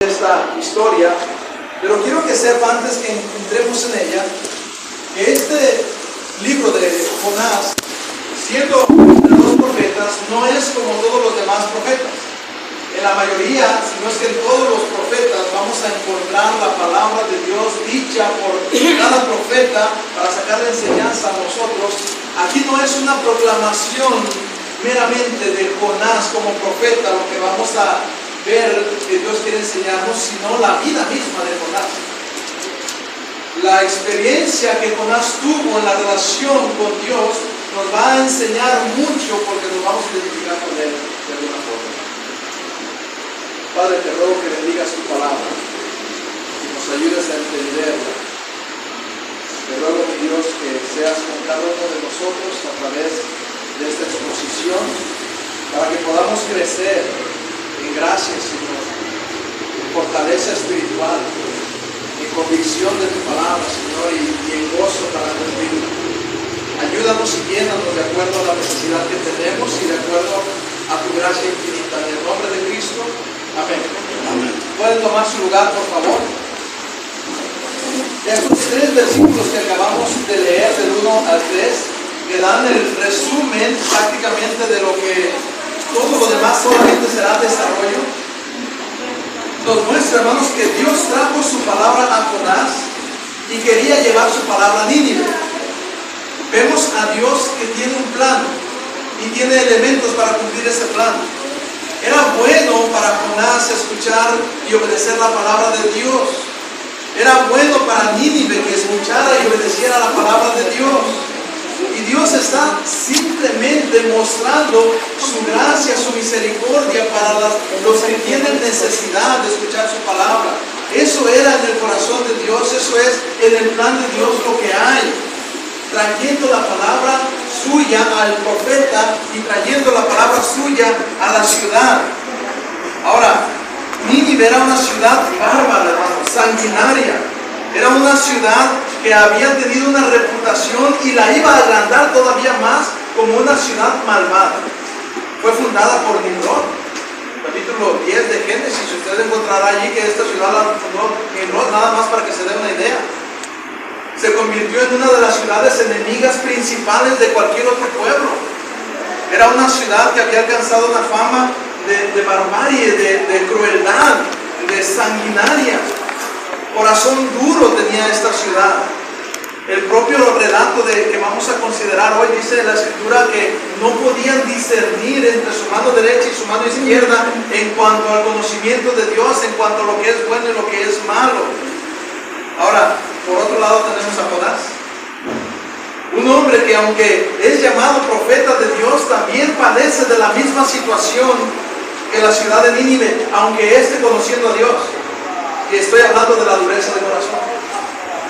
esta historia, pero quiero que sepa antes que entremos en ella que este libro de Jonás, siendo de los profetas, no es como todos los demás profetas. En la mayoría, si no es que en todos los profetas, vamos a encontrar la palabra de Dios dicha por cada profeta para sacar la enseñanza a nosotros. Aquí no es una proclamación meramente de Jonás como profeta lo que vamos a ver que Dios quiere enseñarnos, sino la vida misma de Jonás. La experiencia que Jonás tuvo en la relación con Dios nos va a enseñar mucho porque nos vamos a identificar con él de alguna forma. Padre, te ruego que bendigas tu palabra y nos ayudes a entenderla. Te ruego, mi Dios, que seas con cada uno de nosotros a través de esta exposición para que podamos crecer en gracia, Señor, en fortaleza espiritual, en convicción de tu palabra, Señor, y en gozo para nuestra vida. Ayúdanos y llénanos de acuerdo a la necesidad que tenemos y de acuerdo a tu gracia infinita. En el nombre de Cristo, amén. Amén. ¿Pueden tomar su lugar, por favor? Estos tres versículos que acabamos de leer, del 1 al 3, que dan el resumen prácticamente de lo que todo lo demás solamente será desarrollo, nos muestra, hermanos, que Dios trajo su palabra a Jonás y quería llevar su palabra a Nínive. Vemos a Dios que tiene un plan y tiene elementos para cumplir ese plan. Era bueno para Jonás escuchar y obedecer la palabra de Dios. Era bueno para Nínive que escuchara y obedeciera la palabra de Dios. Y Dios está simplemente mostrando su gracia, su misericordia para los que tienen necesidad de escuchar su palabra. Eso era en el corazón de Dios, eso es en el plan de Dios lo que hay. Trayendo la palabra suya al profeta y trayendo la palabra suya a la ciudad. Ahora, Nínive era una ciudad bárbara, sanguinaria. Era una ciudad que había tenido una reputación y la iba a agrandar todavía más como una ciudad malvada. Fue fundada por Nimrod, capítulo 10 de Génesis. Usted encontrará allí que esta ciudad la fundó Nimrod, nada más para que se dé una idea. Se convirtió en una de las ciudades enemigas principales de cualquier otro pueblo. Era una ciudad que había alcanzado una fama de barbarie, de crueldad, de sanguinaria. Corazón duro tenía esta ciudad. El propio relato que vamos a considerar hoy dice en la escritura que no podían discernir entre su mano derecha y su mano izquierda en cuanto al conocimiento de Dios, en cuanto a lo que es bueno y lo que es malo. Ahora, por otro lado tenemos a Jonás, un hombre que aunque es llamado profeta de Dios, también padece de la misma situación que la ciudad de Nínive, aunque esté conociendo a Dios. Y estoy hablando de la dureza de corazón.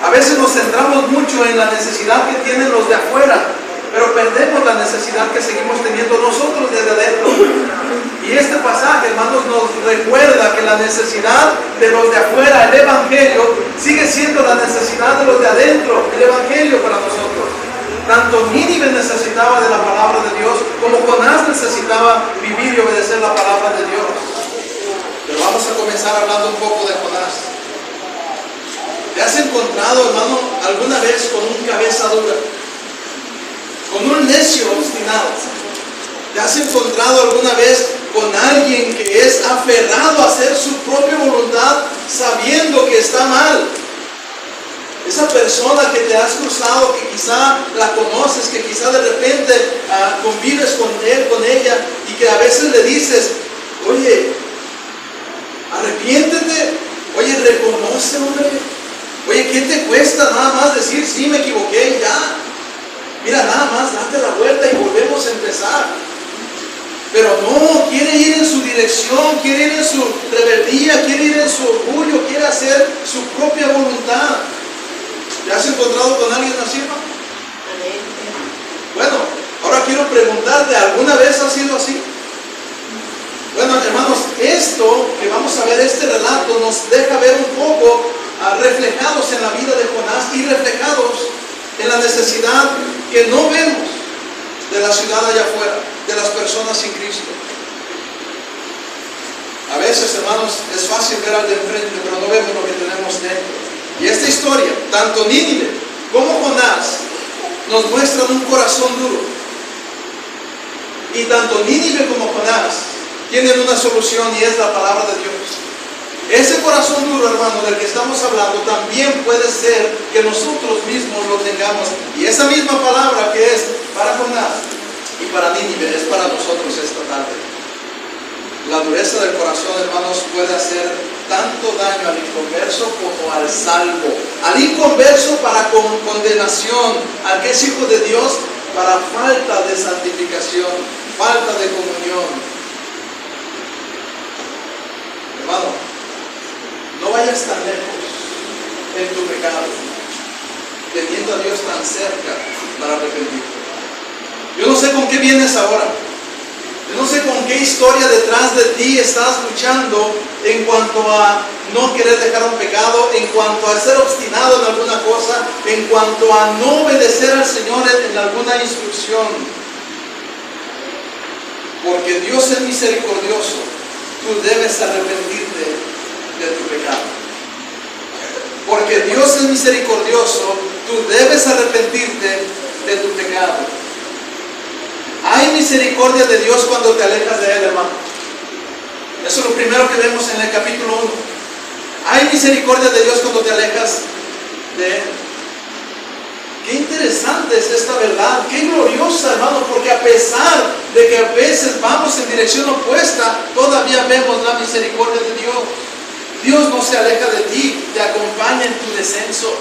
A veces nos centramos mucho en la necesidad que tienen los de afuera, pero perdemos la necesidad que seguimos teniendo nosotros desde adentro. Y este pasaje, hermanos, nos recuerda que la necesidad de los de afuera, el Evangelio, sigue siendo la necesidad de los de adentro, el Evangelio para nosotros. Tanto Nínive necesitaba de la palabra de Dios, como Jonás necesitaba vivir y obedecer la palabra de Dios. Pero vamos a comenzar hablando un poco de Jonás. ¿Te has encontrado, hermano, alguna vez con un cabeza dura? Con un necio obstinado. ¿Te has encontrado alguna vez con alguien que es aferrado a hacer su propia voluntad sabiendo que está mal? Esa persona que te has cruzado, que quizá la conoces, que quizá de repente convives con él, con ella, y que a veces le dices, oye, arrepiéntete, oye, reconoce, hombre, oye, ¿qué te cuesta nada más decir, sí, me equivoqué y ya? Mira, nada más, date la vuelta y volvemos a empezar. Pero no, quiere ir en su dirección, quiere ir en su rebeldía, quiere ir en su orgullo, quiere hacer su propia voluntad. ¿Te has encontrado con alguien así, no? Bueno, ahora quiero preguntarte, ¿alguna vez has sido así? Bueno, hermanos, esto que vamos a ver, este relato nos deja ver un poco reflejados en la vida de Jonás y reflejados en la necesidad que no vemos de la ciudad allá afuera, de las personas sin Cristo. A veces, hermanos, es fácil ver al de enfrente, pero no vemos lo que tenemos dentro. Y esta historia, tanto Nínive como Jonás, nos muestran un corazón duro. Y tanto Nínive como Jonás tienen una solución, y es la palabra de Dios. Ese corazón duro, hermano, del que estamos hablando, también puede ser que nosotros mismos lo tengamos. Y esa misma palabra que es para Jonás y para Nínive es para nosotros esta tarde. La dureza del corazón, hermanos, puede hacer tanto daño al inconverso como al salvo. Al inconverso para condenación, al que es hijo de Dios para falta de santificación, falta de comunión. Hermano, no vayas tan lejos en tu pecado, teniendo a Dios tan cerca para arrepentirte. Yo no sé con qué vienes ahora. Yo no sé con qué historia detrás de ti estás luchando en cuanto a no querer dejar un pecado, en cuanto a ser obstinado en alguna cosa, en cuanto a no obedecer al Señor en alguna instrucción. Porque Dios es misericordioso. Tú debes arrepentirte de tu pecado. Porque Dios es misericordioso, tú debes arrepentirte de tu pecado. Hay misericordia de Dios cuando te alejas de Él, hermano. Eso es lo primero que vemos en el capítulo 1. Hay misericordia de Dios cuando te alejas de Él. Qué interesante es esta verdad, qué gloriosa, hermano, porque a pesar de que a veces vamos en dirección opuesta, todavía vemos la misericordia de Dios. Dios no se aleja de ti, te acompaña en tu descenso.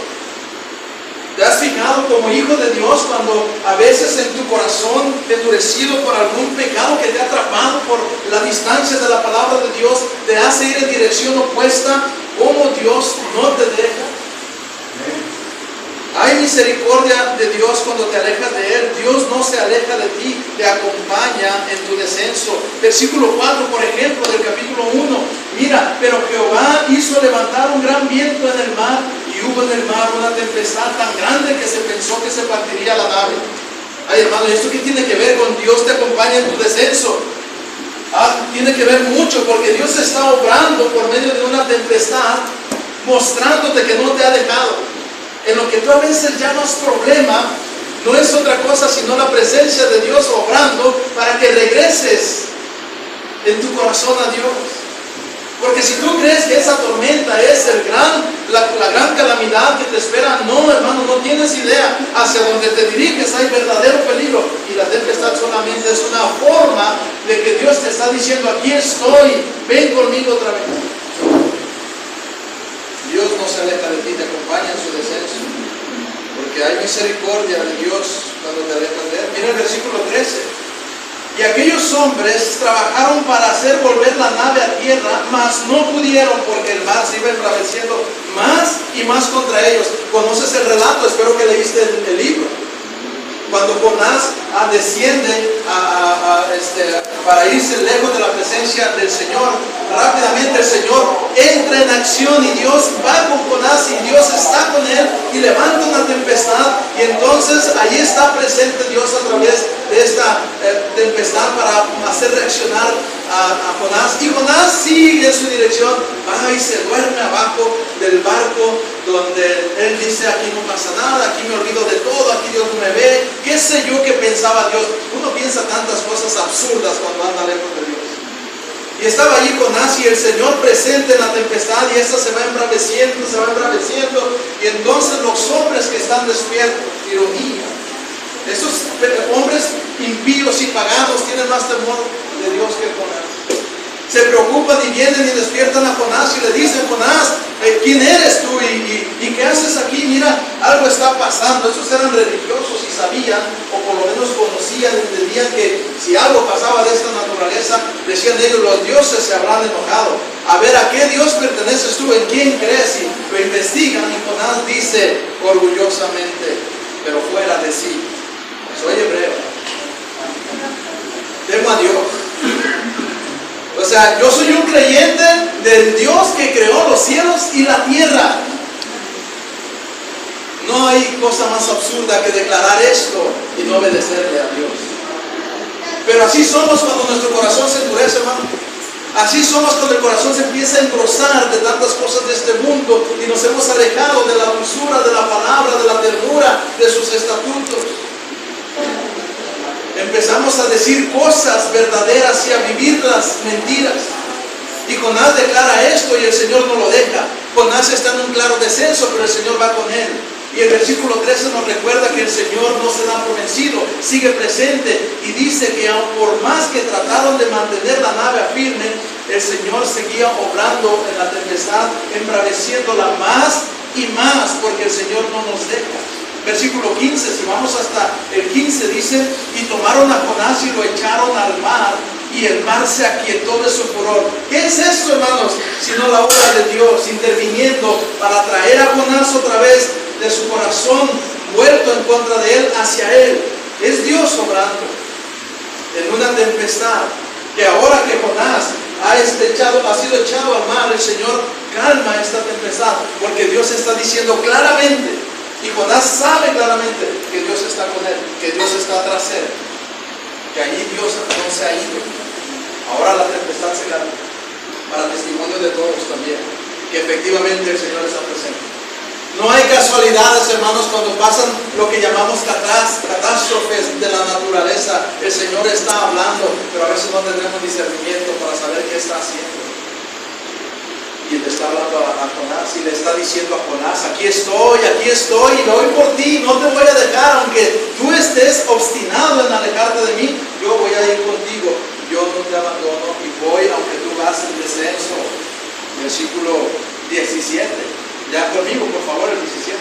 ¿Te has fijado como hijo de Dios cuando a veces en tu corazón endurecido por algún pecado que te ha atrapado por la distancia de la palabra de Dios, te hace ir en dirección opuesta? ¿Cómo Dios no te deja? Hay misericordia de Dios cuando te alejas de Él. Dios no se aleja de ti, te acompaña en tu descenso. Versículo 4, por ejemplo, del capítulo 1. Mira, pero Jehová hizo levantar un gran viento en el mar, y hubo en el mar una tempestad tan grande que se pensó que se partiría la nave. Ay, hermano, ¿esto qué tiene que ver con Dios te acompaña en tu descenso? Tiene que ver mucho, porque Dios está obrando por medio de una tempestad, mostrándote que no te ha dejado. En lo que tú a veces llamas problema, no es otra cosa sino la presencia de Dios obrando para que regreses en tu corazón a Dios. Porque si tú crees que esa tormenta es la gran calamidad que te espera, no, hermano, no tienes idea. Hacia donde te diriges hay verdadero peligro, y la tempestad solamente es una forma de que Dios te está diciendo: aquí estoy, ven conmigo otra vez. Dios no se aleja de ti, te acompaña en su descenso, porque hay misericordia de Dios cuando te alejas de Él. Mira el versículo 13. Y aquellos hombres trabajaron para hacer volver la nave a tierra, mas no pudieron, porque el mar se iba embraveciendo más y más contra ellos. ¿Conoces el relato? Espero que leíste el libro. Cuando Jonás desciende para irse lejos de la presencia del Señor, rápidamente el Señor entra en acción y Dios va con Jonás y Dios está con él y levanta una tempestad, y entonces allí está presente Dios a través de esta tempestad para hacer reaccionar a Jonás. Y Jonás sigue en su dirección, va y se duerme abajo del barco, donde él dice: aquí no pasa nada, aquí me olvido de todo, aquí Dios no me ve. ¿Qué sé yo qué pensaba Dios? Uno piensa tantas cosas absurdas cuando anda lejos de Dios. Y estaba allí Jonás y el Señor presente en la tempestad, y esta se va embraveciendo, y entonces los hombres que están despiertos, ironía, esos hombres impíos y paganos tienen más temor de Dios que Jonás. Se preocupan y vienen y despiertan a Jonás y le dicen: Jonás, ¿quién eres tú? ¿Y qué haces aquí? Mira, algo está pasando. Estos eran religiosos y sabían, o por lo menos conocían, entendían que si algo pasaba de esta naturaleza, decían ellos: los dioses se habrán enojado. A ver, ¿a qué Dios perteneces tú? ¿En quién crees? Y lo investigan, y Jonás dice orgullosamente, pero fuera de sí: soy hebreo, temo a Dios. O sea, yo soy un creyente del Dios que creó los cielos y la tierra. No hay cosa más absurda que declarar esto y no obedecerle a Dios. Pero así somos cuando nuestro corazón se endurece, hermano. Así somos cuando el corazón se empieza a engrosar de tantas cosas de este mundo y nos hemos alejado de la dulzura, de la palabra, de la ternura, de sus estatutos. Empezamos a decir cosas verdaderas y a vivir las mentiras. Y Jonás declara esto y el Señor no lo deja. Jonás está en un claro descenso, pero el Señor va con él. Y el versículo 13 nos recuerda que el Señor no se da por vencido, sigue presente y dice que aun por más que trataron de mantener la nave firme, el Señor seguía obrando en la tempestad, embraveciéndola más y más, porque el Señor no nos deja. Versículo 15, si vamos hasta el 15, dice: y tomaron a Jonás y lo echaron al mar, y el mar se aquietó de su furor. ¿Qué es esto, hermanos? Sino la obra de Dios interviniendo para traer a Jonás otra vez de su corazón vuelto en contra de él hacia él. Es Dios obrando en una tempestad, que ahora que Jonás ha sido echado al mar, el Señor calma esta tempestad, porque Dios está diciendo claramente, y Jonás sabe claramente que Dios está con él, que Dios está tras él, que allí Dios no se ha ido. Ahora la tempestad se calma, para testimonio de todos también, que efectivamente el Señor está presente. No hay casualidades, hermanos, cuando pasan lo que llamamos catástrofes de la naturaleza. El Señor está hablando, pero a veces no tenemos discernimiento para saber qué está haciendo. Y le está hablando a Jonás y le está diciendo a Jonás: aquí estoy y voy por ti, no te voy a dejar, aunque tú estés obstinado en alejarte de mí, yo voy a ir contigo, yo no te abandono y voy aunque tú vas en descenso. Versículo 17. Ya conmigo, por favor, el 17.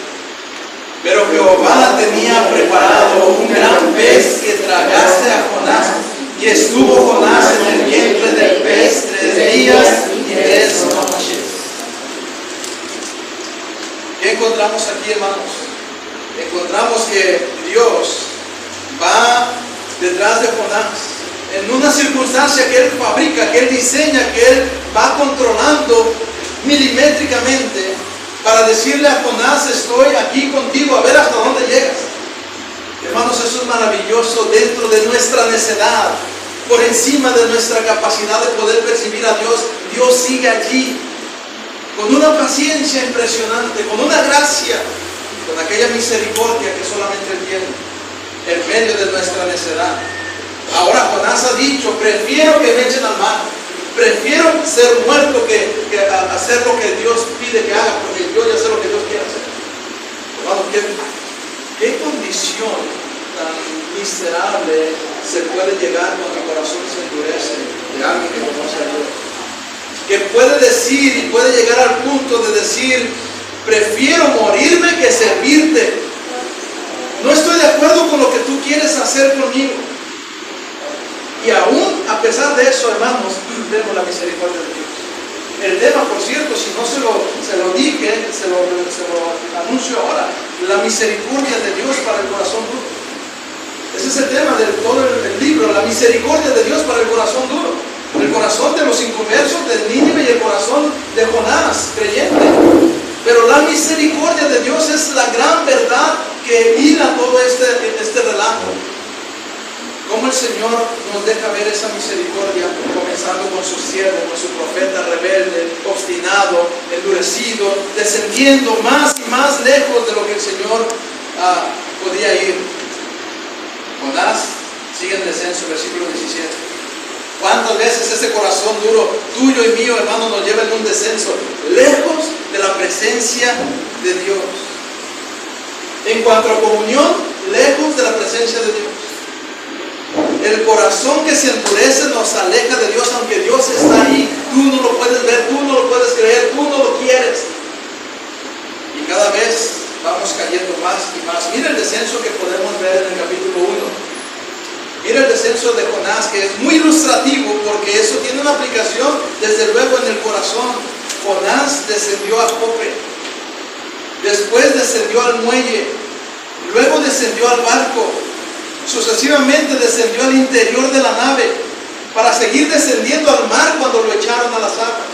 Pero Jehová tenía preparado un gran pez que tragase a Jonás, y estuvo Jonás en el vientre del pez 3 días y 3 noches. ¿Qué encontramos aquí, hermanos? Encontramos que Dios va detrás de Jonás en una circunstancia que Él fabrica, que Él diseña, que Él va controlando milimétricamente, para decirle a Jonás: estoy aquí contigo, a ver hasta dónde llegas. Hermanos, eso es maravilloso. Dentro de nuestra necedad, por encima de nuestra capacidad de poder percibir a Dios, Dios sigue allí, con una paciencia impresionante, con una gracia, con aquella misericordia que solamente Él tiene, en medio de nuestra necedad. Ahora Jonás ha dicho: prefiero que me echen al mar, prefiero ser muerto que hacer lo que Dios pide que haga, porque yo ya sé lo que Dios quiere hacer. Hermano, ¿qué condición tan miserable se puede llegar cuando el corazón se endurece de alguien que conoce a Dios? Que puede decir y puede llegar al punto de decir: prefiero morirme que servirte. No estoy de acuerdo con lo que tú quieres hacer conmigo. Y aún a pesar de eso, hermanos, vemos la misericordia de Dios. El tema, por cierto, si no se lo dije, se lo anuncio ahora: la misericordia de Dios para el corazón duro. Ese es el tema de todo el libro: la misericordia de Dios para el corazón duro. El corazón de los inconversos de Nínive y el corazón de Jonás, creyente. Pero la misericordia de Dios es la gran verdad que hila todo este relato. Cómo el Señor nos deja ver esa misericordia, comenzando con su siervo, con su profeta rebelde, obstinado, endurecido, descendiendo más y más lejos de lo que el Señor podía ir. Jonás sigue en descenso, versículo 17. ¿Cuántas veces ese corazón duro, tuyo y mío, hermano, nos lleva en un descenso, lejos de la presencia de Dios? En cuanto a comunión, lejos de la presencia de Dios. El corazón que se endurece nos aleja de Dios, aunque Dios está ahí. Tú no lo puedes ver, tú no lo puedes creer, tú no lo quieres. Y cada vez vamos cayendo más y más. Mira el descenso que podemos ver en el capítulo 1. Mira el descenso de Jonás, que es muy ilustrativo, porque eso tiene una aplicación desde luego en el corazón. Jonás descendió a Jope, después descendió al muelle, luego descendió al barco, sucesivamente descendió al interior de la nave, para seguir descendiendo al mar cuando lo echaron a las aguas.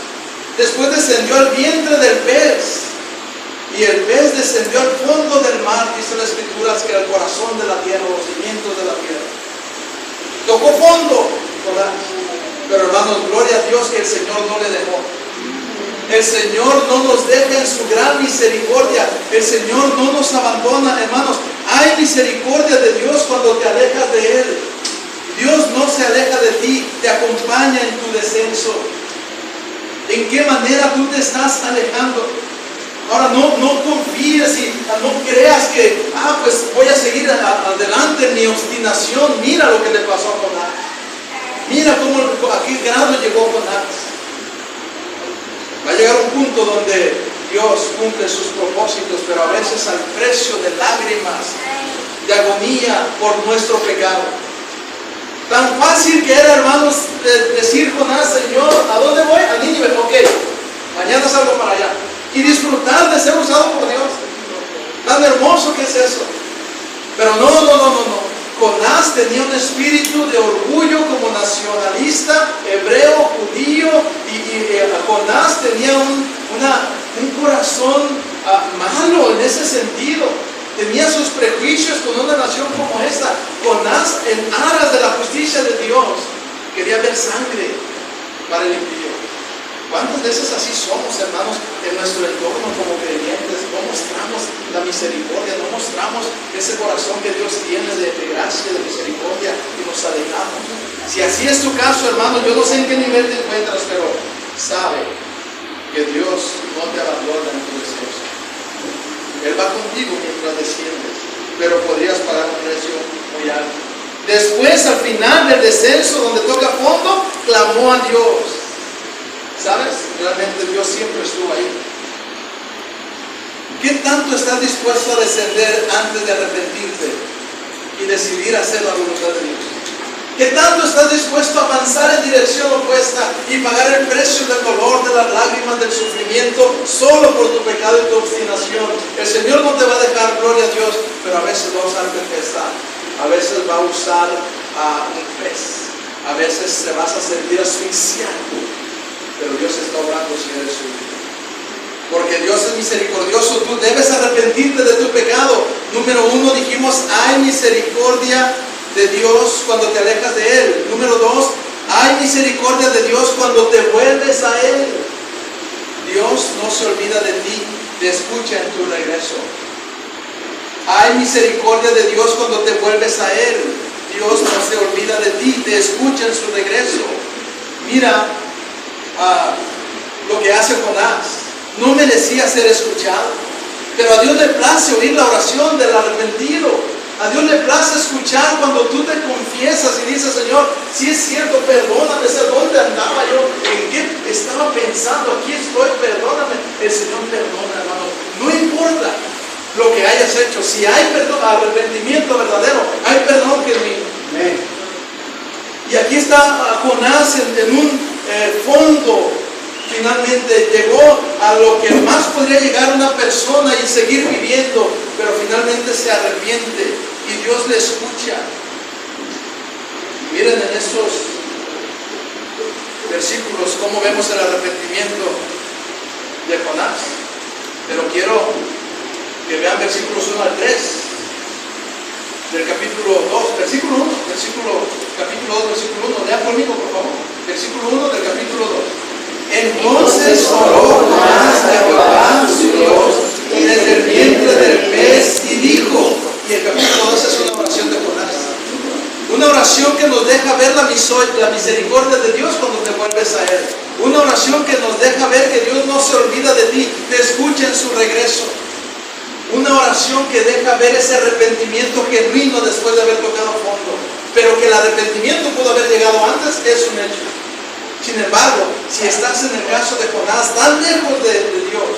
Después descendió al vientre del pez, y el pez descendió al fondo del mar, dice la Escritura, que era el corazón de la tierra, los cimientos de la tierra. Tocó fondo Jonás. Pero hermanos, gloria a Dios que el Señor no le dejó. El Señor no nos deja en su gran misericordia. El Señor no nos abandona, hermanos. Hay misericordia de Dios cuando te alejas de Él. Dios no se aleja de ti, te acompaña en tu descenso. ¿En qué manera tú te estás alejando? Ahora no confíes y no creas que, pues voy a seguir adelante en mi obstinación. Mira lo que le pasó a Jonás. Mira a qué grado llegó Jonás. Va a llegar un punto donde Dios cumple sus propósitos, pero a veces al precio de lágrimas, de agonía por nuestro pecado. Tan fácil que era, hermanos, decir Jonás, Señor, ¿a dónde voy? A Nínive. Ok, mañana salgo para allá. Y disfrutar de ser usado por Dios. Tan hermoso que es eso. Pero no. Jonás tenía un espíritu de orgullo como nacionalista, hebreo, judío, y Jonás tenía un corazón malo en ese sentido. Tenía sus prejuicios con una nación como esta. Jonás, en aras de la justicia de Dios, quería ver sangre para el impío. ¿Cuántas veces así somos, hermanos, en nuestro entorno como creyentes? No mostramos la misericordia, no mostramos ese corazón que Dios tiene de gracia, de misericordia, y nos alejamos. Si así es tu caso, hermano, yo no sé en qué nivel te encuentras, pero sabe que Dios no te abandona en tu descenso. Él va contigo mientras desciendes, pero podrías pagar un precio muy alto. Después, al final del descenso, donde toca fondo, clamó a Dios. ¿Sabes? Realmente Dios siempre estuvo ahí. ¿Qué tanto estás dispuesto a descender antes de arrepentirte y decidir hacer la voluntad de Dios? ¿Qué tanto estás dispuesto a avanzar en dirección opuesta y pagar el precio del dolor, de las lágrimas, del sufrimiento, solo por tu pecado y tu obstinación? El Señor no te va a dejar, gloria a Dios, pero a veces va a usar tempestad, a veces va a usar a un pez, a veces te vas a sentir asfixiado. Pero Dios está obrando si eres suyo. Porque Dios es misericordioso. Tú debes arrepentirte de tu pecado. Número 1, dijimos, hay misericordia de Dios cuando te alejas de Él. Número 2, hay misericordia de Dios cuando te vuelves a Él. Dios no se olvida de ti, te escucha en tu regreso. Hay misericordia de Dios cuando te vuelves a Él. Dios no se olvida de ti, te escucha en su regreso. Mira lo que hace Jonás. No merecía ser escuchado, pero a Dios le place oír la oración del arrepentido. A Dios le place escuchar cuando tú te confiesas y dices, Señor, si es cierto, perdóname, ¿dónde andaba yo? ¿En qué estaba pensando? Aquí estoy, perdóname. El Señor perdona, hermano. No importa lo que hayas hecho, si hay perdón, arrepentimiento verdadero, hay perdón genuino. Y aquí está Jonás en un fondo. Finalmente llegó a lo que más podría llegar una persona y seguir viviendo, pero finalmente se arrepiente y Dios le escucha. Miren en estos versículos cómo vemos el arrepentimiento de Jonás. Pero quiero que vean versículos 1 al 3 del capítulo 2, versículo 1, capítulo 2, versículo 1. Lean conmigo, por favor. Versículo 1 del capítulo 2. Entonces oró Jonás a Jehová su Dios desde el vientre del pez y dijo, y el capítulo 2 es una oración de Jonás, una oración que nos deja ver la misericordia de Dios cuando te vuelves a Él, una oración que nos deja ver que Dios no se olvida de ti, te escucha en su regreso, una oración que deja ver ese arrepentimiento genuino después de haber tocado fondo, pero que el arrepentimiento pudo haber llegado antes, es un hecho. Sin embargo, si estás en el caso de Jonás, tan lejos de Dios,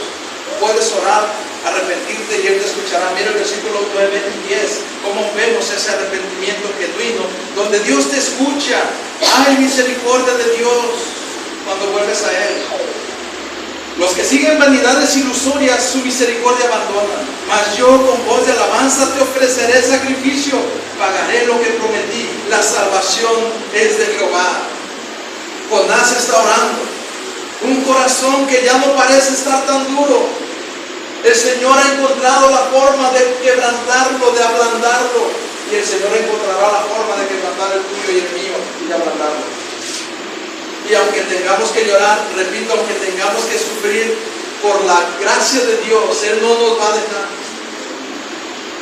puedes orar, arrepentirte y Él te escuchará. Mira el versículo 9 y 10, cómo vemos ese arrepentimiento genuino, donde Dios te escucha. Hay misericordia de Dios cuando vuelves a Él. Los que siguen vanidades ilusorias, su misericordia abandonan. Mas yo con voz de alabanza te ofreceré sacrificio, pagaré lo que prometí. La salvación es de Jehová. Jonás está orando, un corazón que ya no parece estar tan duro. El Señor ha encontrado la forma de quebrantarlo, de ablandarlo, y el Señor encontrará la forma de quebrantar el tuyo y el mío y de ablandarlo. Y aunque tengamos que llorar, repito, aunque tengamos que sufrir, por la gracia de Dios, Él no nos va a dejar.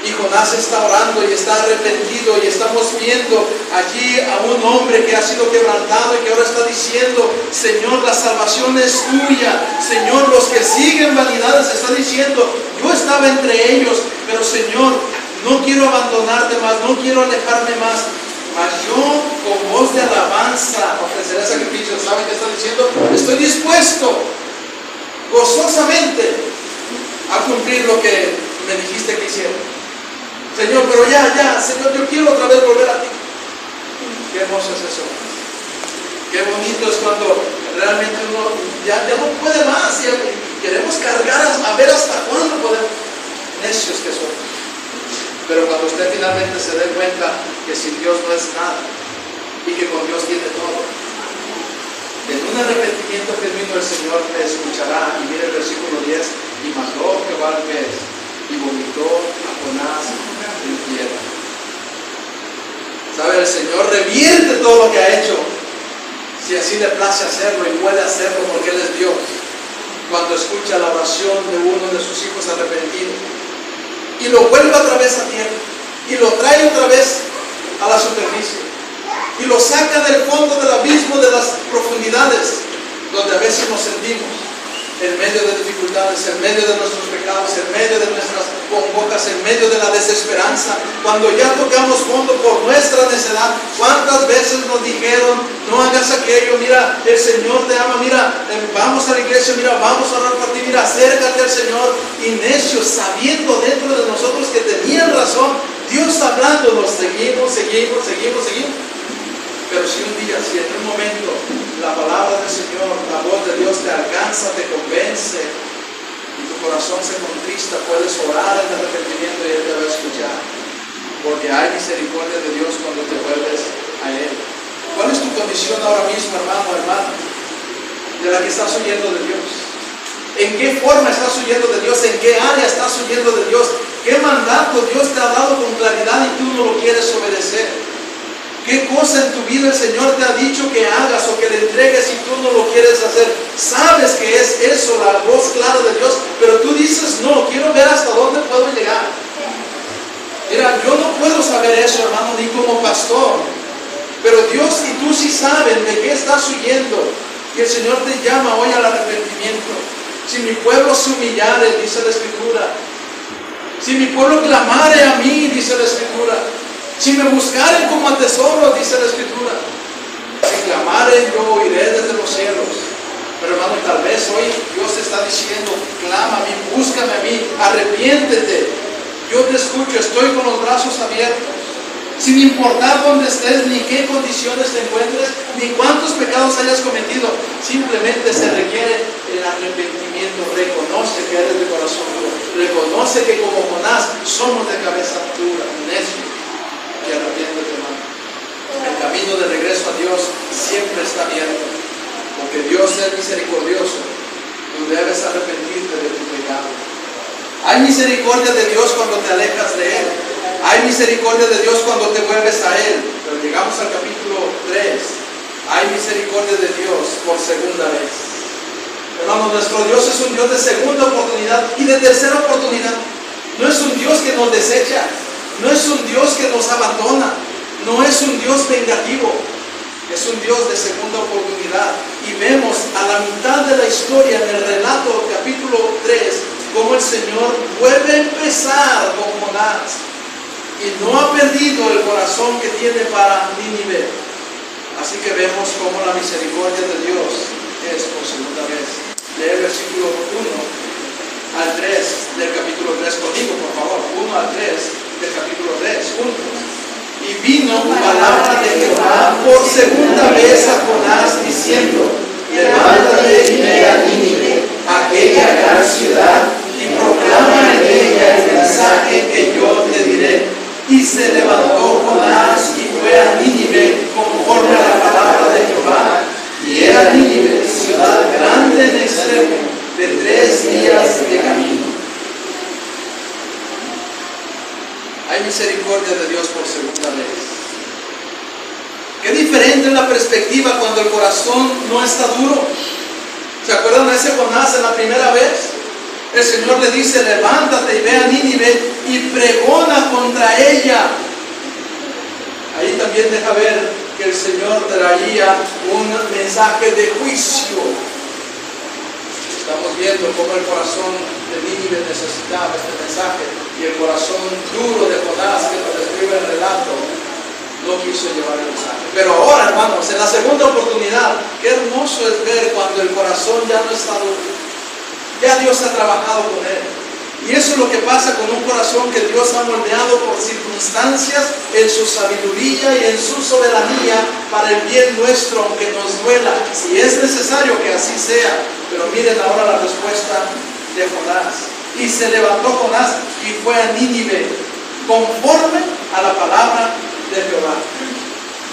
Y Jonás está orando y está arrepentido, y estamos viendo allí a un hombre que ha sido quebrantado y que ahora está diciendo: Señor, la salvación es tuya. Señor, los que siguen vanidades, está diciendo: yo estaba entre ellos, pero Señor, no quiero abandonarte más, no quiero alejarme más, mas yo con voz de alabanza ofreceré sacrificios. ¿Saben qué está diciendo? Estoy dispuesto gozosamente a cumplir lo que me dijiste que hiciera. Señor, pero ya, Señor, yo quiero otra vez volver a ti. Qué hermoso es eso. Qué bonito es cuando realmente uno ya no puede más y queremos cargar a ver hasta cuándo podemos. Necios que somos. Pero cuando usted finalmente se dé cuenta que sin Dios no es nada y que con Dios tiene todo, en un arrepentimiento genuino el Señor te escuchará. Y mire el versículo 10: y mandó Jehová al pez y vomitó a Jonás en tierra. ¿Sabe? El Señor revierte todo lo que ha hecho, si así le place hacerlo, y puede hacerlo porque Él es Dios, cuando escucha la oración de uno de sus hijos arrepentidos, y lo vuelve otra vez a tierra, y lo trae otra vez a la superficie, y lo saca del fondo del abismo, de las profundidades, donde a veces nos sentimos en medio de dificultades, en medio de nuestros pecados, en medio de nuestras congojas, en medio de la desesperanza. Cuando ya tocamos fondo por nuestra necedad, ¿cuántas veces nos dijeron: no hagas aquello, mira, el Señor te ama, mira, vamos a la iglesia, mira, vamos a orar por ti, mira, acércate al Señor? Y necios, sabiendo dentro de nosotros que tenían razón, Dios hablándonos, seguimos. Pero si un día, si en un momento la palabra del Señor, la voz de Dios te alcanza, te convence y tu corazón se contrista, puedes orar en arrepentimiento y Él te va a escuchar, porque hay misericordia de Dios cuando te vuelves a Él. ¿Cuál es tu condición ahora mismo, hermano, hermana, de la que estás huyendo de Dios? ¿En qué forma estás huyendo de Dios? ¿En qué área estás huyendo de Dios? ¿Qué mandato Dios te ha dado con claridad y tú no lo quieres obedecer? ¿Qué cosa en tu vida el Señor te ha dicho que hagas o que le entregues y tú no lo quieres hacer? Sabes que es eso, la voz clara de Dios, pero tú dices: no, quiero ver hasta dónde puedo llegar. Mira, yo no puedo saber eso, hermano, ni como pastor, pero Dios y tú sí saben de qué estás huyendo, y el Señor te llama hoy al arrepentimiento. Si mi pueblo se humillare, dice la Escritura, si mi pueblo clamare a mí, dice la Escritura, si me buscaren como a tesoro, dice la Escritura, si clamaren, yo oiré desde los cielos. Pero hermano, tal vez hoy Dios te está diciendo: clama a mí, búscame a mí, arrepiéntete, yo te escucho, estoy con los brazos abiertos. Sin importar dónde estés, ni qué condiciones te encuentres, ni cuántos pecados hayas cometido, simplemente se requiere el arrepentimiento. Reconoce que eres de corazón duro, reconoce que como Jonás somos de cabeza dura, necio, y arrepiéntete, hermano. El camino de regreso a Dios siempre está abierto, porque Dios es misericordioso. Tú debes arrepentirte de tu pecado. Hay misericordia de Dios cuando te alejas de Él. Hay misericordia de Dios cuando te vuelves a Él. Pero llegamos al capítulo 3. Hay misericordia de Dios por segunda vez. Hermanos, nuestro Dios es un Dios de segunda oportunidad y de tercera oportunidad. No es un Dios que nos desecha, no es un Dios que nos abandona, no es un Dios vengativo, es un Dios de segunda oportunidad. Y vemos a la mitad de la historia, en el relato capítulo 3, cómo el Señor vuelve a empezar con Jonás y no ha perdido el corazón que tiene para Nínive. Así que vemos cómo la misericordia de Dios es por segunda vez. Lee el versículo 1 al 3 del capítulo 3 conmigo, por favor. 1 al 3 del capítulo 3, juntos. Y vino palabra de Jehová por segunda vez a Jonás, diciendo: levántate y ve a Nínive, aquella gran ciudad, y proclama en ella el mensaje que yo te diré. Y se levantó Jonás y fue a Nínive conforme a la palabra de Jehová. Y era Nínive ciudad grande en extremo, de 3 días de camino. Hay misericordia de Dios por segunda vez. Qué diferente es la perspectiva cuando el corazón no está duro. ¿Se acuerdan de ese Jonás en la primera vez? El Señor le dice: levántate y ve a Nínive y pregona contra ella. Ahí también deja ver que el Señor traía un mensaje de juicio. Estamos viendo cómo el corazón de Nínive necesitaba este mensaje, y el corazón duro de Jonás, que nos describe el relato, no quiso llevar el mensaje. Pero ahora, hermanos, en la segunda oportunidad, qué hermoso es ver cuando el corazón ya no está duro. Ya Dios ha trabajado con él. Y eso es lo que pasa con un corazón que Dios ha moldeado por circunstancias, en su sabiduría y en su soberanía, para el bien nuestro, aunque nos duela, si es necesario que así sea. Pero miren ahora la respuesta de Jonás. Y se levantó Jonás y fue a Nínive, conforme a la palabra de Jehová.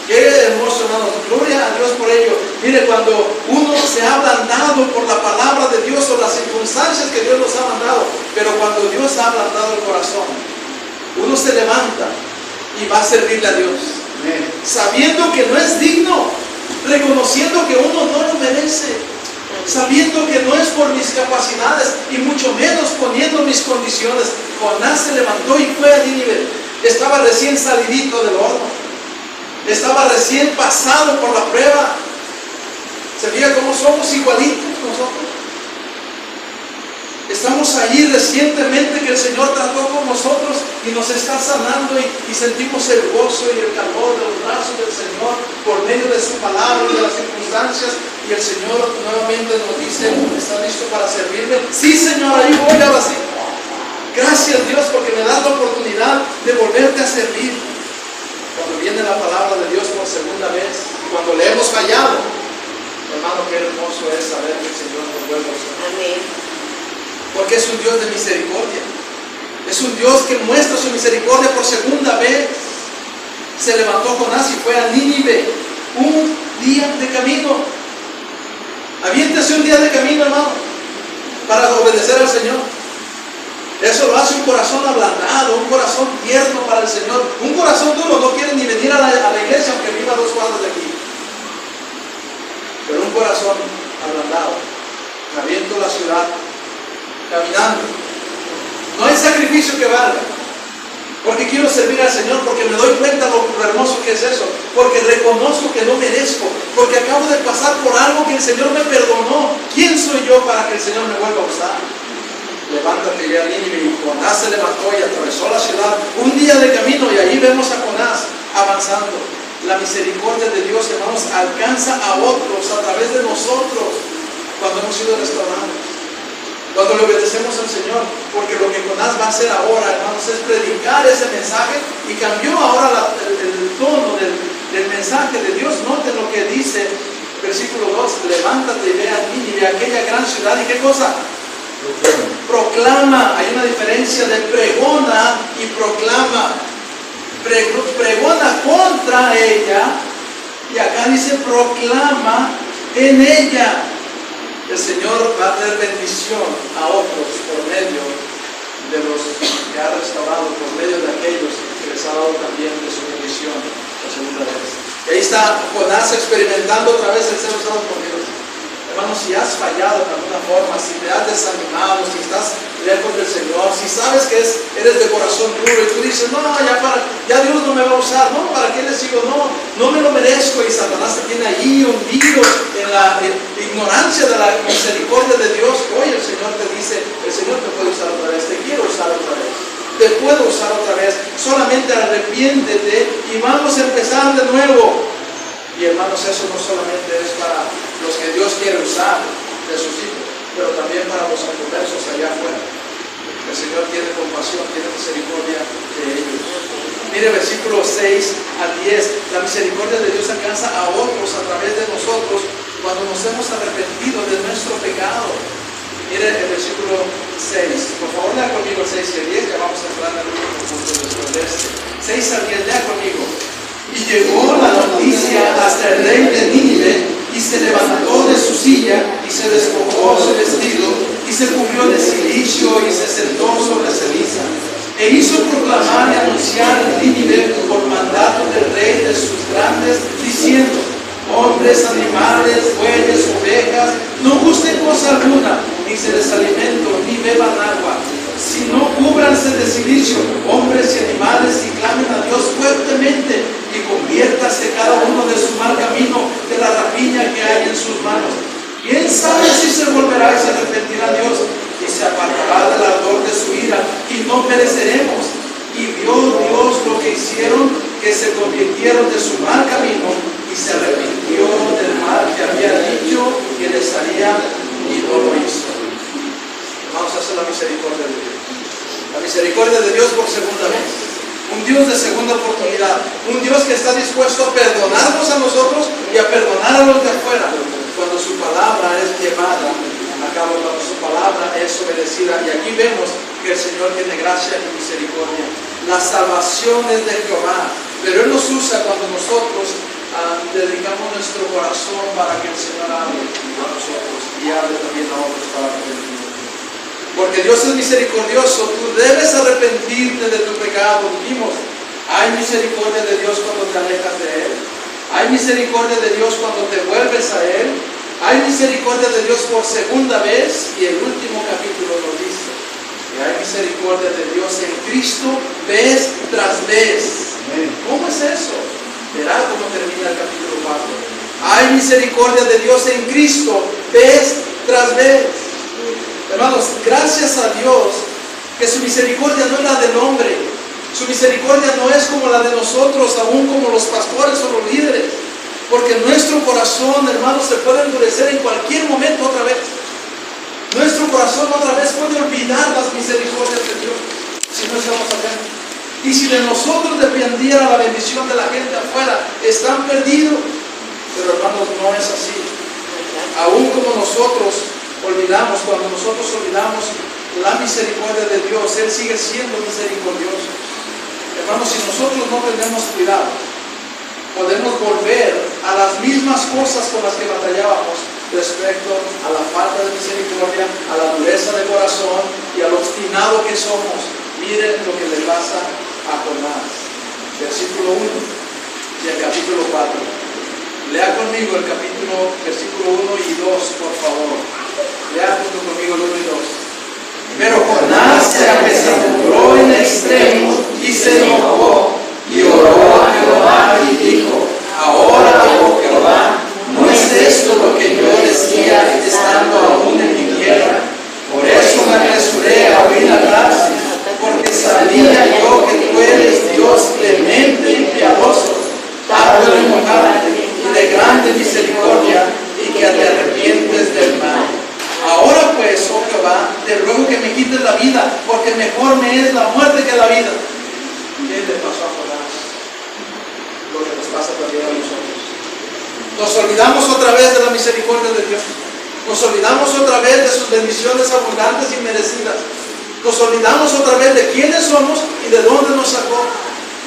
Qué hermoso, hermanos. Gloria a Dios por ello. Mire, cuando uno se ha ablandado por la palabra de Dios o las circunstancias que Dios nos ha mandado, pero cuando Dios ha ablandado el corazón, uno se levanta y va a servirle a Dios, sabiendo que no es digno, reconociendo que uno no lo merece, sabiendo que no es por mis capacidades y mucho menos poniendo mis condiciones. Jonás se levantó y fue a Nínive. Estaba recién salidito del horno, estaba recién pasado por la prueba. ¿Se fija cómo somos igualitos nosotros? Estamos ahí recientemente que el Señor trató con nosotros y nos está sanando, y sentimos el gozo y el calor de los brazos del Señor por medio de su palabra y de las circunstancias, y el Señor nuevamente nos dice: ¿estás listo para servirme? Sí, Señor, ahí voy, ahora sí. Gracias, Dios, porque me das la oportunidad de volverte a servir. Cuando viene la palabra de Dios por segunda vez, cuando le hemos fallado, hermano, qué hermoso es saber que el Señor nos vuelve a usar. Amén. Porque es un Dios de misericordia. Es un Dios que muestra su misericordia por segunda vez. Se levantó Jonás y fue a Nínive, un día de camino. Aviéntese un día de camino, hermano, para obedecer al Señor. Eso lo hace un corazón ablandado, un corazón tierno para el Señor. Un corazón duro no quiere ni venir a la iglesia aunque viva 2 cuadras de aquí. Pero un corazón ablandado, me aviento la ciudad caminando. No hay sacrificio que valga, porque quiero servir al Señor, porque me doy cuenta lo hermoso que es eso, porque reconozco que no merezco, porque acabo de pasar por algo que el Señor me perdonó. ¿Quién soy yo para que el Señor me vuelva a usar? Levántate y a Nínive. Y Jonás se levantó y atravesó la ciudad, un día de camino, y allí vemos a Jonás avanzando. La misericordia de Dios, hermanos, alcanza a otros a través de nosotros cuando hemos sido restaurados, cuando le obedecemos al Señor. Porque lo que Jonás va a hacer ahora, hermanos, es predicar ese mensaje, y cambió ahora el tono del mensaje de Dios. Noten lo que dice versículo 2: levántate y ve a Nínive, aquella gran ciudad, y ¿qué cosa? Proclama. Hay una diferencia de pregona y proclama. Pregona contra ella, y acá dice proclama en ella. El Señor va a traer bendición a otros por medio de los que ha restaurado, por medio de aquellos que les ha dado también de su bendición la segunda vez. Y ahí está Jonás experimentando otra vez el ser usado por Dios. Hermano, si has fallado de alguna forma, si te has desanimado, si estás lejos del Señor, si sabes que eres de corazón duro y tú dices: no, ya Dios no me va a usar, no, ¿para qué le sigo? No me lo merezco, y Satanás te tiene ahí hundido en la ignorancia de la misericordia de Dios. Hoy el Señor te dice: el Señor te puede usar otra vez, te quiero usar otra vez, te puedo usar otra vez, solamente arrepiéntete y vamos a empezar de nuevo. Y hermanos, eso no solamente es para los que Dios quiere usar de sus hijos, pero también para los inconversos allá afuera. El Señor tiene compasión, tiene misericordia de ellos. Mire, versículos 6 al 10. La misericordia de Dios alcanza a otros a través de nosotros cuando nos hemos arrepentido de nuestro pecado. Mire el versículo 6. Por favor, lea conmigo el 6 y el 10. Ya vamos a entrar en el último punto después de este. 6 al 10, lea conmigo. Y llegó la noticia hasta el rey de Nínive, y se levantó de su silla, y se despojó su vestido, y se cubrió de cilicio, y se sentó sobre ceniza. E hizo proclamar y anunciar en Nínive por mandato del rey de sus grandes, diciendo: hombres, animales, bueyes, ovejas, no gusten cosa alguna, ni se les alimento, ni beban agua, sino cúbranse de silicio, hombres y animales, y clamen a Dios fuertemente, y conviértase cada uno de su mal camino, de la rapiña que hay en sus manos. ¿Quién sabe si se volverá y se arrepentirá Dios, y se apartará del ardor de su ira, y no pereceremos? Y vio Dios lo que hicieron, que se convirtieron de su mal camino, y se arrepintió del mal que había dicho que les haría, y no lo hizo. Vamos a hacer la misericordia de Dios. La misericordia de Dios por segunda vez. Un Dios de segunda oportunidad. Un Dios que está dispuesto a perdonarnos a nosotros y a perdonar a los de afuera. Cuando su palabra es llevada a cabo, cuando su palabra es obedecida. Y aquí vemos que el Señor tiene gracia y misericordia. La salvación es de Jehová, pero Él nos usa cuando nosotros dedicamos nuestro corazón para que el Señor hable a nosotros y hable también a otros para arrepentirnos. Porque Dios es misericordioso, tú debes arrepentirte de tu pecado. Dijimos, hay misericordia de Dios cuando te alejas de Él, hay misericordia de Dios cuando te vuelves a Él, hay misericordia de Dios por segunda vez, y el último capítulo nos dice que hay misericordia de Dios en Cristo vez tras vez. ¿Cómo es eso? Verá cómo termina el capítulo 4. Hay misericordia de Dios en Cristo vez tras vez. Hermanos, gracias a Dios que su misericordia no es la del hombre. Su misericordia no es como la de nosotros, aún como los pastores o los líderes. Porque nuestro corazón, hermanos, se puede endurecer en cualquier momento otra vez. Nuestro corazón otra vez puede olvidar las misericordias de Dios si no estamos atentos. Y si de nosotros dependiera la bendición de la gente afuera, están perdidos. Pero hermanos, no es así. Aún como nosotros olvidamos, cuando nosotros olvidamos la misericordia de Dios, Él sigue siendo misericordioso. Hermanos, si nosotros no tenemos cuidado, podemos volver a las mismas cosas con las que batallábamos respecto a la falta de misericordia, a la dureza de corazón y al obstinado que somos. Miren lo que le pasa a Jonás, versículo 1 y el capítulo 4. Lea conmigo el versículo 1 y 2, por favor. Lea junto conmigo el 1 y 2. Pero Jonás se apesadumbró en extremo y se enojó y oró a Jehová y dijo: ahora, oh Jehová, ¿no es esto lo que yo decía estando aún en mi tierra? Por eso me apresuré a oír hablar, porque sabía yo que tú eres Dios clemente y piadoso, tardo en enojarte y de grande misericordia, y que te arrepientes del mal. Ahora pues, oh Jehová, te ruego que me quites la vida, porque mejor me es la muerte que la vida. ¿Qué le pasó a Jonás? Lo que nos pasa también a nosotros. Nos olvidamos otra vez de la misericordia de Dios. Nos olvidamos otra vez de sus bendiciones abundantes y merecidas. Nos olvidamos otra vez de quiénes somos y de dónde nos sacó.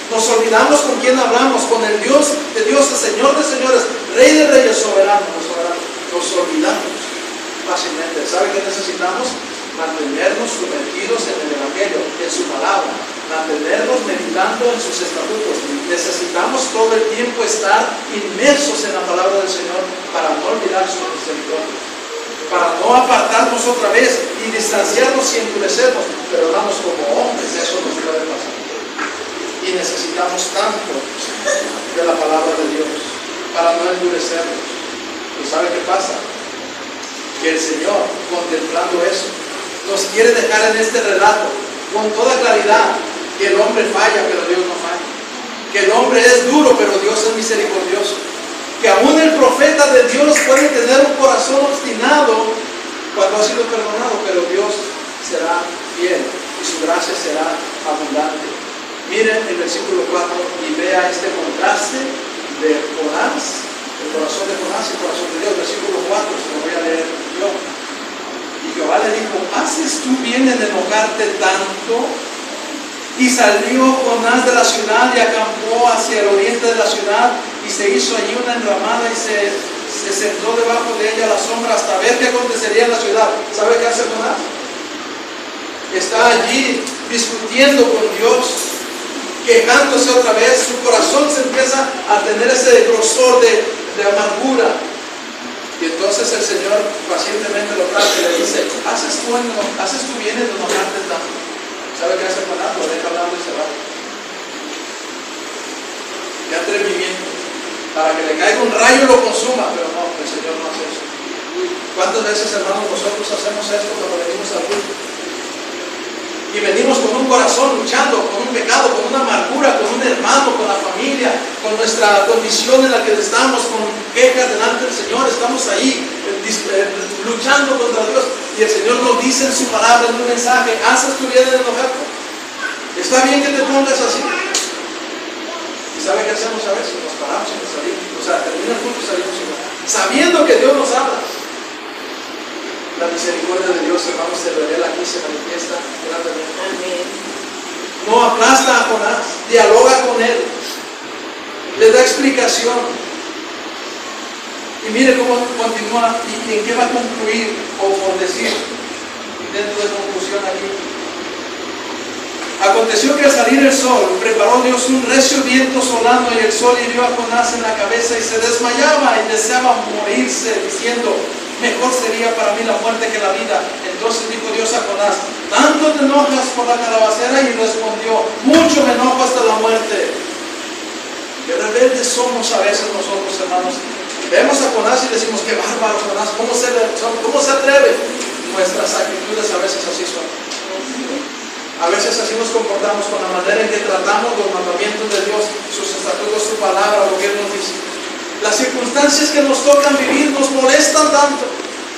Nos olvidamos con quién hablamos, con el Dios de dioses, Señor de señores, Rey de reyes, soberano. Nos olvidamos fácilmente. ¿Sabe qué necesitamos? Mantenernos sumergidos en el Evangelio, en su palabra, mantenernos meditando en sus estatutos. Necesitamos todo el tiempo estar inmersos en la palabra del Señor para no olvidar su misericordia, para no apartarnos otra vez y distanciarnos y endurecernos. Pero hermanos, como hombres, eso nos puede pasar. Y necesitamos tanto de la palabra de Dios para no endurecernos. ¿Y sabe qué pasa? Que el Señor, contemplando eso, nos quiere dejar en este relato con toda claridad que el hombre falla, pero Dios no falla. Que el hombre es duro, pero Dios es misericordioso. Que aún el profeta de Dios puede tener un corazón obstinado cuando ha sido perdonado, pero Dios será fiel y su gracia será abundante. Miren el versículo 4 y vea este contraste de Jonás, el corazón de Jonás y el corazón de Dios. Versículo 4, se lo voy a leer yo. Y Jehová le dijo: ¿haces tú bien en enojarte tanto? Y salió Jonás de la ciudad y acampó hacia el oriente de la ciudad, y se hizo allí una enramada y se sentó debajo de ella a la sombra hasta ver qué acontecería en la ciudad. ¿Sabe qué hace Jonás? Está allí discutiendo con Dios, quejándose otra vez, su corazón se empieza a tener ese grosor de amargura. Y entonces el Señor pacientemente lo trata y le dice, ¿haces tú bien en enojarte tanto? ¿Sabe qué hace Jonás? Lo deja hablando y se va. Qué atrevimiento. Para que le caiga un rayo y lo consuma, pero no, el Señor no hace eso. ¿Cuántas veces, hermanos, nosotros hacemos esto cuando venimos al culto? Y venimos con un corazón luchando, con un pecado, con una amargura, con un hermano, con la familia, con nuestra condición en la que estamos, con quejas delante del Señor. Estamos ahí luchando contra Dios. Y el Señor nos dice en su palabra, en un mensaje, ¿haces tu bien en enojarte? ¿Está bien que te pongas así? ¿Y sabe qué hacemos a veces? Nos paramos y nos salimos. O sea, termina el culto y salimos sabiendo que Dios nos habla. La misericordia de Dios, hermanos, se revela aquí, se manifiesta grandemente. Amén. No aplasta a Jonás, dialoga con él, le da explicación. Y mire cómo continúa y en qué va a concluir, o por decir, dentro de conclusión aquí. Aconteció que al salir el sol, preparó Dios un recio viento solano y el sol hirió a Jonás en la cabeza y se desmayaba y deseaba morirse, diciendo, mejor sería para mí la muerte que la vida. Entonces dijo Dios a Jonás, ¿tanto te enojas por la calabacera? Y respondió, mucho me enojo hasta la muerte. Qué rebeldes somos a veces nosotros, hermanos. Vemos a Jonás y decimos, qué bárbaro Jonás, ¿cómo se atreve? Nuestras actitudes a veces así son. A veces así nos comportamos con la manera en que tratamos los mandamientos de Dios, sus estatutos, su palabra, lo que Él nos dice. Las circunstancias que nos tocan vivir nos molestan tanto.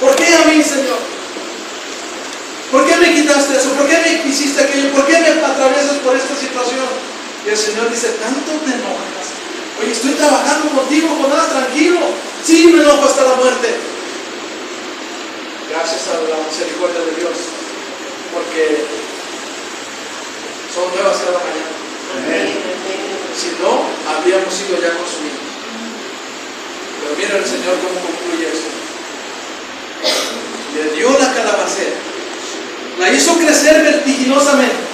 ¿Por qué a mí, Señor? ¿Por qué me quitaste eso? ¿Por qué me hiciste aquello? ¿Por qué me atraviesas por esta situación? Y el Señor dice, ¿tanto te enojas? Oye, estoy trabajando contigo, Jonás, tranquilo. Sí, me enojo hasta la muerte. Gracias a la misericordia de Dios, porque son nuevas cada mañana. Amén. Si no, habríamos sido ya consumidos. Pero mira el Señor cómo concluye eso. Le dio la calabacera, la hizo crecer vertiginosamente.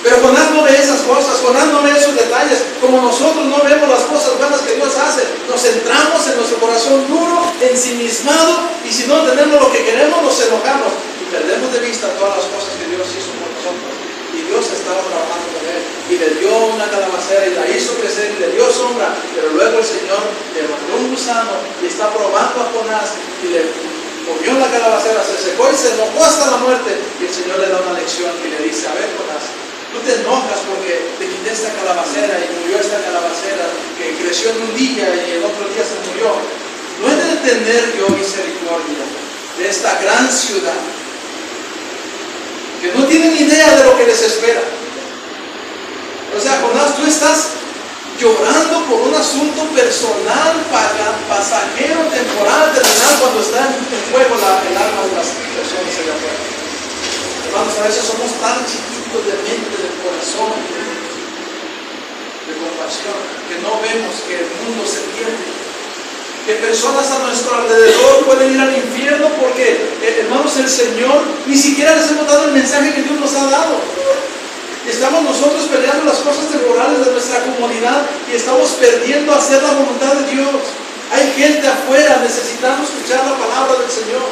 Pero Jonás no ve esas cosas, Jonás no ve esos detalles, como nosotros no vemos las cosas buenas que Dios hace. Nos centramos en nuestro corazón duro, ensimismado, y si no tenemos lo que queremos, nos enojamos y perdemos de vista todas las cosas que Dios hizo por nosotros. Y Dios estaba trabajando con él, y le dio una calabacera y la hizo crecer y le dio sombra, pero luego el Señor le mandó un gusano y está probando a Jonás y le comió la calabacera, se secó y se enojó hasta la muerte. Y el Señor le da una lección y le dice, a ver Jonás, tú te enojas porque te quité esta calabacera y murió esta calabacera que creció en un día y el otro día se murió. No he de tener yo misericordia de esta gran ciudad, que no tienen idea de lo que les espera. O sea, Jonás, tú estás llorando por un asunto personal, pasajero, temporal, terrenal, cuando está en juego el alma de las personas allá afuera. Hermanos, a veces somos tan chiquitos de mente, de corazón, de compasión, que no vemos que el mundo se pierde, que personas a nuestro alrededor pueden ir al infierno porque, hermanos, el Señor ni siquiera les hemos dado el mensaje que Dios nos ha dado. Estamos nosotros peleando las cosas temporales de nuestra comodidad y estamos perdiendo hacer la voluntad de Dios. Hay gente afuera necesitando escuchar la palabra del Señor.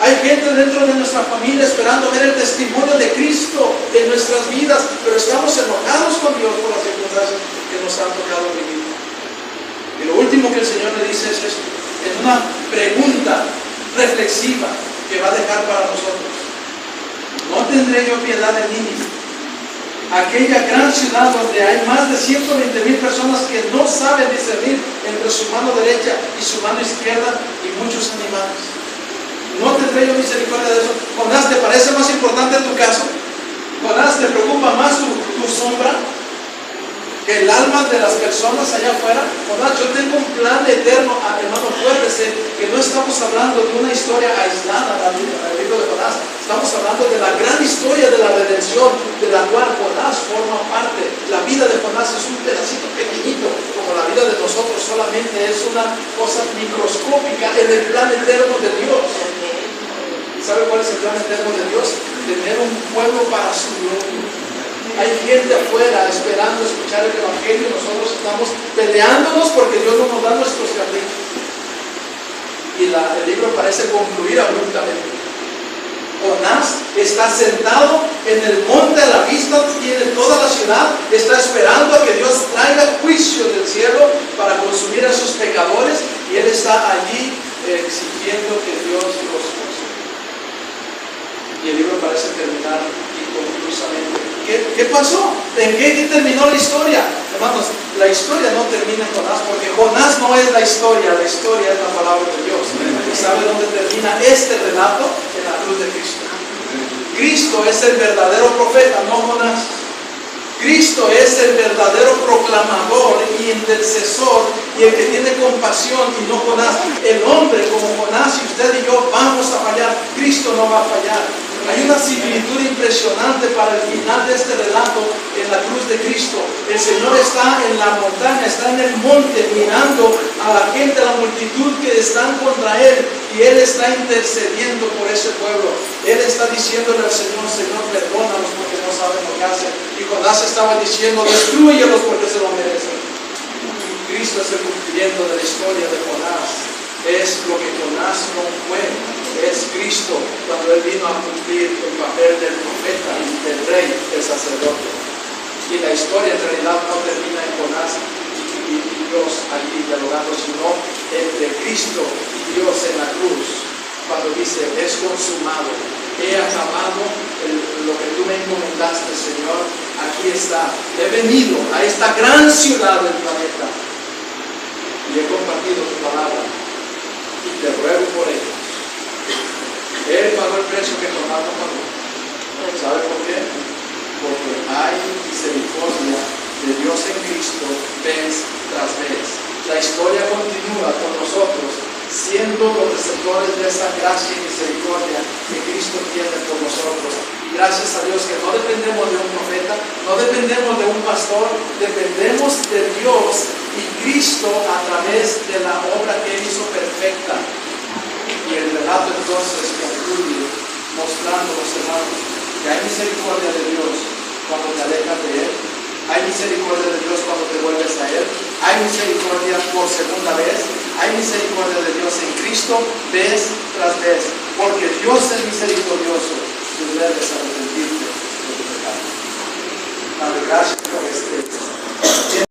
Hay gente dentro de nuestra familia esperando ver el testimonio de Cristo en nuestras vidas, pero estamos enojados con Dios por las circunstancias que nos han tocado vivir. Y lo último que el Señor le dice es esto, es una pregunta reflexiva que va a dejar para nosotros. ¿No tendré yo piedad de Nínive, aquella gran ciudad donde hay más de 120,000 personas que no saben discernir entre su mano derecha y su mano izquierda y muchos animales? ¿No tendré yo misericordia de eso? Jonás, ¿te parece más importante tu caso? Jonás, ¿te preocupa más tu sombra que el alma de las personas allá afuera? Jonás, yo tengo un plan eterno. Hermano, acuérdese que no estamos hablando de una historia aislada del libro de Jonás. Estamos hablando de la gran historia de la redención, de la cual Jonás forma parte. La vida de Jonás es un pedacito pequeñito, como la vida de nosotros solamente es una cosa microscópica en el plan eterno de Dios. ¿Sabe cuál es el plan eterno de Dios? tener un pueblo para su gloria. Hay gente afuera esperando escuchar el Evangelio y nosotros estamos peleándonos porque Dios no nos da nuestros caprichos. Y el libro parece concluir abruptamente. Jonás está sentado en el monte a la vista, tiene toda la ciudad, está esperando a que Dios traiga juicio del cielo para consumir a sus pecadores, y él está allí exigiendo que Dios los consume. Y el libro parece terminar inconclusamente. ¿Qué pasó? ¿En qué terminó la historia? Hermanos, la historia no termina en Jonás, porque Jonás no es la historia es la palabra de Dios. ¿Y sabe dónde termina este relato? En la cruz de Cristo. Cristo es el verdadero profeta, no Jonás. Cristo es el verdadero proclamador y intercesor, y el que tiene compasión, y no Jonás. El hombre como Jonás, y usted y yo vamos a fallar, Cristo no va a fallar. Hay una similitud impresionante para el final de este relato en la cruz de Cristo. El Señor está en la montaña, está en el monte, mirando a la gente, a la multitud que están contra Él, y Él está intercediendo por ese pueblo. Él está diciéndole al Señor: Señor, perdónalos porque no saben lo que hacen. Y Jonás estaba diciendo: destrúyelos porque se lo merecen. Cristo es el cumplimiento de la historia de Jonás. Es lo que Jonás no fue, es Cristo cuando Él vino a cumplir el papel del profeta, del rey, del sacerdote. Y la historia en realidad no termina en Jonás y Dios allí dialogando, sino entre Cristo y Dios en la cruz, cuando dice: es consumado, he acabado lo que tú me encomendaste, Señor, aquí está, he venido a esta gran ciudad del planeta y he compartido tu palabra. Y te ruego por ellos. Él pagó el precio que Jonás no pagó. ¿Sabe por qué? Porque hay misericordia de Dios en Cristo vez tras vez. La historia continúa con nosotros, siendo los receptores de esa gracia y misericordia que Cristo tiene por nosotros. Y gracias a Dios que no dependemos de un profeta, no dependemos de un pastor, dependemos de Dios y Cristo a través de la obra que Él hizo perfecta. Y el relato entonces concluye mostrándonos, hermanos, que hay misericordia de Dios cuando te alejas de Él, hay misericordia de Dios cuando te vuelves a Él, hay misericordia por segunda vez, hay misericordia de Dios en Cristo vez tras vez, porque Dios es misericordioso. Tú debes arrepentirte de tu pecado. Padre, gracias por este